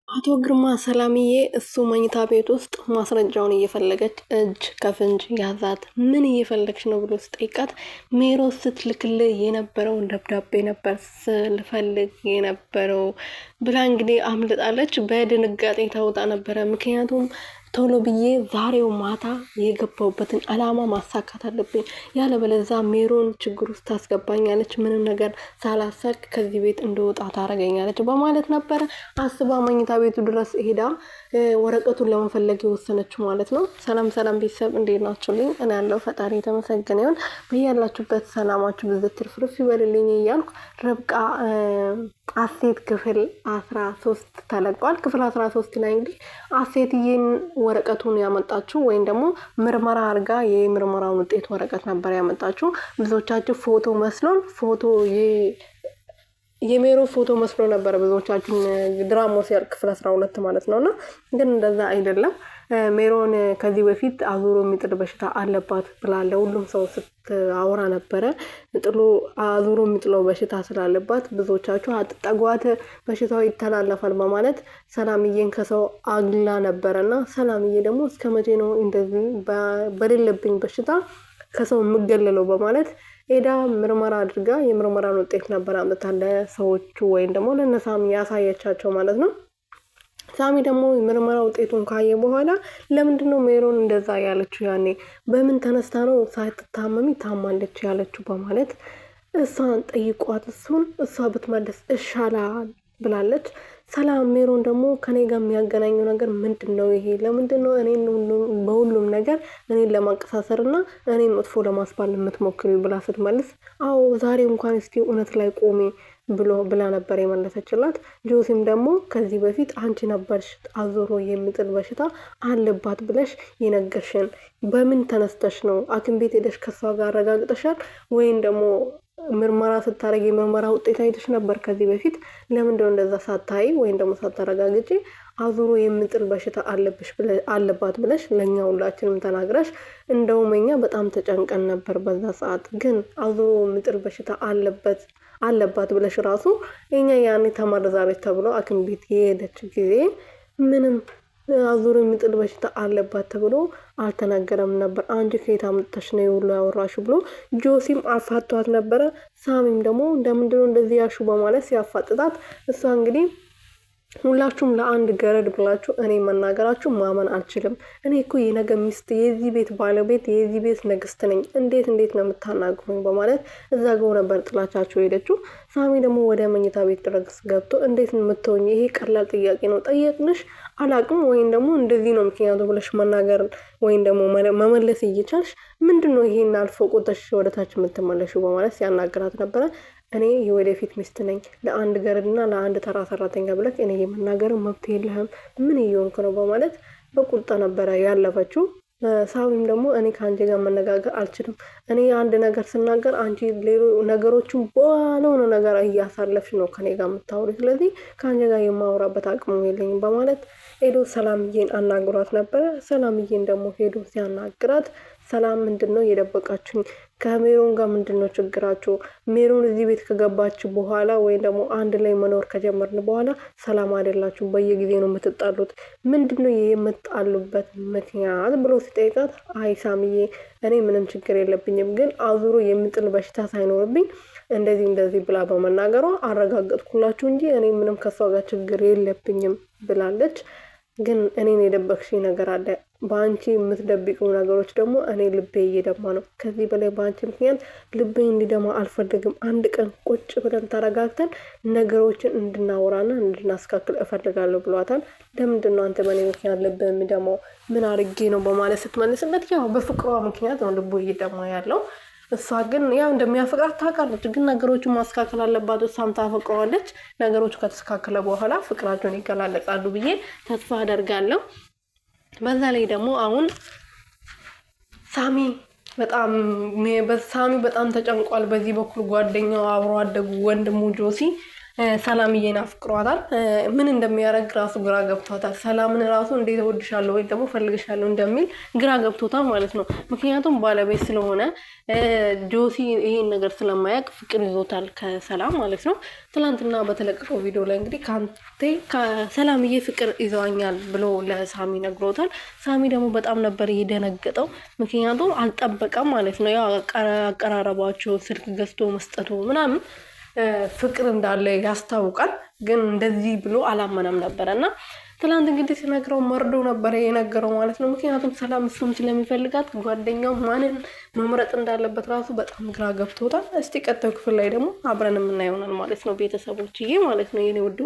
አቶ ግርማ ሰላምዬ እሱ መኝታ ቤት ውስጥ ማስረጃውን እየፈለገች እጅ ከፍንጅ ያዛት። ምን እየፈለግሽ ነው ብሎ ስጠይቃት ሜሮን ስትልክልህ የነበረውን ደብዳቤ ነበር ስልፈልግ የነበረው ብላ እንግዲህ አምልጣለች። በድንጋጤ ታውጣ ነበረ። ምክንያቱም ቶሎ ብዬ ዛሬው ማታ የገባሁበትን አላማ ማሳካት አለብኝ፣ ያለበለዛ ሜሮን ችግር ውስጥ ታስገባኛለች፣ ምንም ነገር ሳላሳክ ከዚህ ቤት እንደወጣ ታደርገኛለች በማለት ነበረ አስባ መኝታ ቤቱ ድረስ ሄዳ ወረቀቱን ለመፈለግ የወሰነችው ማለት ነው። ሰላም ሰላም ቤተሰብ እንዴት ናችሁልኝ? እኔ ያለው ፈጣሪ የተመሰገነ ይሁን። በያላችሁበት ሰላማችሁ ብዝት ትርፍርፍ ይበልልኝ እያልኩ ርብቃ አሴት ክፍል 13 ተለቋል። ክፍል 13 ላይ እንግዲህ አሴትዬን ወረቀቱን ያመጣችው ወይም ደግሞ ምርመራ አድርጋ የምርመራውን ውጤት ወረቀት ነበር ያመጣችው። ብዙዎቻችሁ ፎቶ መስሎን የሜሮ ፎቶ መስሎ ነበር ብዙዎቻችን ድራማው ሲያልቅ ክፍል 12 ማለት ነውና፣ ግን እንደዛ አይደለም። ሜሮን ከዚህ በፊት አዙሮ የሚጥል በሽታ አለባት ብላለ ሁሉም ሰው ስትአወራ ነበረ። አዙሮ የሚጥለው በሽታ ስላለባት ብዙዎቻችሁ አትጠጓት፣ በሽታው ይተላለፋል በማለት ሰላምዬን ከሰው አግላ ነበረና፣ ሰላምዬ ደግሞ እስከ መቼ ነው እንደዚህ በሌለብኝ በሽታ ከሰው የምገለለው በማለት ሄዳ ምርመራ አድርጋ የምርመራን ውጤት ነበር አምጥታ ለሰዎቹ ወይም ደግሞ ለነሳሚ ያሳየቻቸው ማለት ነው። ሳሚ ደግሞ ምርመራ ውጤቱን ካየ በኋላ ለምንድነው ሜሮን እንደዛ ያለችው? ያኔ በምን ተነስታ ነው ሳትታመሚ ታማለች ያለችው በማለት እሷን ጠይቋት፣ እሷ ብትመልስ ይሻላል ብላለች። ሰላም ሜሮን ደግሞ ከኔ ጋር የሚያገናኘው ነገር ምንድነው? ይሄ ለምንድነው እኔን በሁሉም ነገር እኔን ለማንቀሳሰር እና እኔን መጥፎ ለማስባል የምትሞክሪው ብላ ስትመልስ፣ አዎ ዛሬ እንኳን እስቲ እውነት ላይ ቆሜ ብላ ነበር የመለሰችላት። ጆሲም ደግሞ ከዚህ በፊት አንቺ ነበርሽ አዞሮ የሚጥል በሽታ አለባት ብለሽ የነገርሽን፣ በምን ተነስተሽ ነው? ሐኪም ቤት ሄደሽ ከሷ ጋር አረጋግጠሻል ወይም ደግሞ ምርመራ ስታረጊ የምርመራ ውጤት አይተሽ ነበር ከዚህ በፊት? ለምንድነው እንደዛ ሳታይ ወይም ደግሞ ሳታረጋግጪ አዙሮ የሚጥል በሽታ አለባት ብለሽ ለኛ ሁላችንም ተናግረሽ፣ እንደውም እኛ በጣም ተጨንቀን ነበር በዛ ሰዓት። ግን አዙሮ የሚጥል በሽታ አለባት ብለሽ ራሱ እኛ ያኔ ተመርዛለች ተብሎ ሐኪም ቤት የሄደች ጊዜ ምንም አዙሮ የሚጥል በሽታ አለባት ተብሎ አልተናገረም ነበር። አንቺ ከየት አምጥተሽ ነው ሁሉ ያወራሽው ብሎ ጆሲም አፋቷት ነበረ። ሳሚም ደግሞ እንደምንድነው እንደዚህ ያልሽው በማለት ሲያፋጥጣት፣ እሷ እንግዲህ ሁላችሁም ለአንድ ገረድ ብላችሁ እኔ መናገራችሁ ማመን አልችልም። እኔ እኮ የነገ ሚስት፣ የዚህ ቤት ባለቤት፣ የዚህ ቤት ንግስት ነኝ። እንዴት ነው የምታናግሩኝ? በማለት እዛ ጋር ነበር ጥላቻቸው ሄደችው። ሳሚ ደግሞ ወደ መኝታ ቤት ድረስ ገብቶ እንዴት ነው የምትሆኝ? ይሄ ቀላል ጥያቄ ነው ጠየቅንሽ አላቅም ወይም ደግሞ እንደዚህ ነው ምክንያቱ ብለሽ መናገር ወይም ደግሞ መመለስ እየቻልሽ ምንድነው ይሄን አልፎ ቁጥሽ ወደታች የምትመለሽው? በማለት ሲያናግራት ነበረ። እኔ የወደፊት ሚስት ነኝ፣ ለአንድ ገረድና ለአንድ ተራ ሰራተኛ ብለህ እኔ የመናገር መብት የለህም፣ ምን እየሆንክ ነው? በማለት በቁጣ ነበረ ያለፈችው። ሳሚም ደግሞ እኔ ከአንቺ ጋር መነጋገር አልችልም፣ እኔ አንድ ነገር ስናገር አንቺ ነገሮችን ባልሆነ ነገር እያሳለፍሽ ነው ከኔ ጋር የምታወሪ፣ ስለዚህ ከአንቺ ጋር የማወራበት አቅሙ የለኝም በማለት ሄዶ ሰላምዬን አናግሯት ነበረ። ሰላምዬን ደግሞ ሄዶ ሲያናግራት ሰላም ምንድነው የደበቃችሁኝ? ከሜሮን ጋር ምንድነው ችግራችሁ? ሜሮን እዚህ ቤት ከገባች በኋላ ወይም ደግሞ አንድ ላይ መኖር ከጀመርን በኋላ ሰላም አይደላችሁም፣ በየጊዜው ነው የምትጣሉት፣ ምንድነው የምትጣሉበት ምክንያት ብሎ ሲጠይቃት፣ አይ ሳምዬ እኔ ምንም ችግር የለብኝም፣ ግን አዙሮ የሚጥል በሽታ ሳይኖርብኝ እንደዚህ ብላ በመናገሯ አረጋገጥኩላችሁ እንጂ እኔ ምንም ከሷ ጋር ችግር የለብኝም ብላለች። ግን እኔን የደበቅሽ ነገር አለ፣ በአንቺ የምትደብቁ ነገሮች ደግሞ እኔ ልቤ እየደማ ነው። ከዚህ በላይ በአንቺ ምክንያት ልቤ እንዲደማ አልፈልግም። አንድ ቀን ቁጭ ብለን ተረጋግተን ነገሮችን እንድናወራና እንድናስካክል እፈልጋለሁ ብሏታል። ለምንድነው አንተ በእኔ ምክንያት ልብ የሚደማው? ምን አድርጌ ነው? በማለት ስትመልስለት፣ ያው በፍቅሯ ምክንያት ነው ልቡ እየደማ ያለው። እሷ ግን ያው እንደሚያፈቅራት ታውቃለች፣ ግን ነገሮቹን ማስተካከል አለባት። እሷም ታፈቅረዋለች። ነገሮቹ ከተስተካከለ በኋላ ፍቅራቸውን ይገላለጻሉ ብዬ ተስፋ አደርጋለሁ። በዛ ላይ ደግሞ አሁን ሳሚ በጣም ተጨንቋል። በዚህ በኩል ጓደኛው አብሮ አደጉ ወንድሙ ጆሲ ሰላምዬን አፍቅሯታል። ምን እንደሚያደርግ ራሱ ግራ ገብቷታል። ሰላምን ራሱ እንዴት እወድሻለሁ ወይም ደግሞ ፈልግሻለሁ እንደሚል ግራ ገብቶታል ማለት ነው። ምክንያቱም ባለቤት ስለሆነ ጆሲ ይሄን ነገር ስለማያውቅ ፍቅር ይዞታል ከሰላም ማለት ነው። ትላንትና በተለቀቀው ቪዲዮ ላይ እንግዲህ ከሰላምዬ ፍቅር ይዘዋኛል ብሎ ለሳሚ ነግሮታል። ሳሚ ደግሞ በጣም ነበር የደነገጠው፣ ምክንያቱም አልጠበቀም ማለት ነው። ያው አቀራረባቸው ስልክ ገዝቶ መስጠቱ ምናምን ፍቅር እንዳለ ያስታውቃል። ግን እንደዚህ ብሎ አላመነም ነበረ እና ትላንት እንግዲህ ሲነግረው መርዶ ነበረ የነገረው ማለት ነው። ምክንያቱም ሰላም እሱም ስለሚፈልጋት ጓደኛው ማንን መምረጥ እንዳለበት ራሱ በጣም ግራ ገብቶታል። እስቲ ቀጣዩ ክፍል ላይ ደግሞ አብረን የምናየው ማለት ነው ቤተሰቦችዬ ማለት ነው የኔ ውድ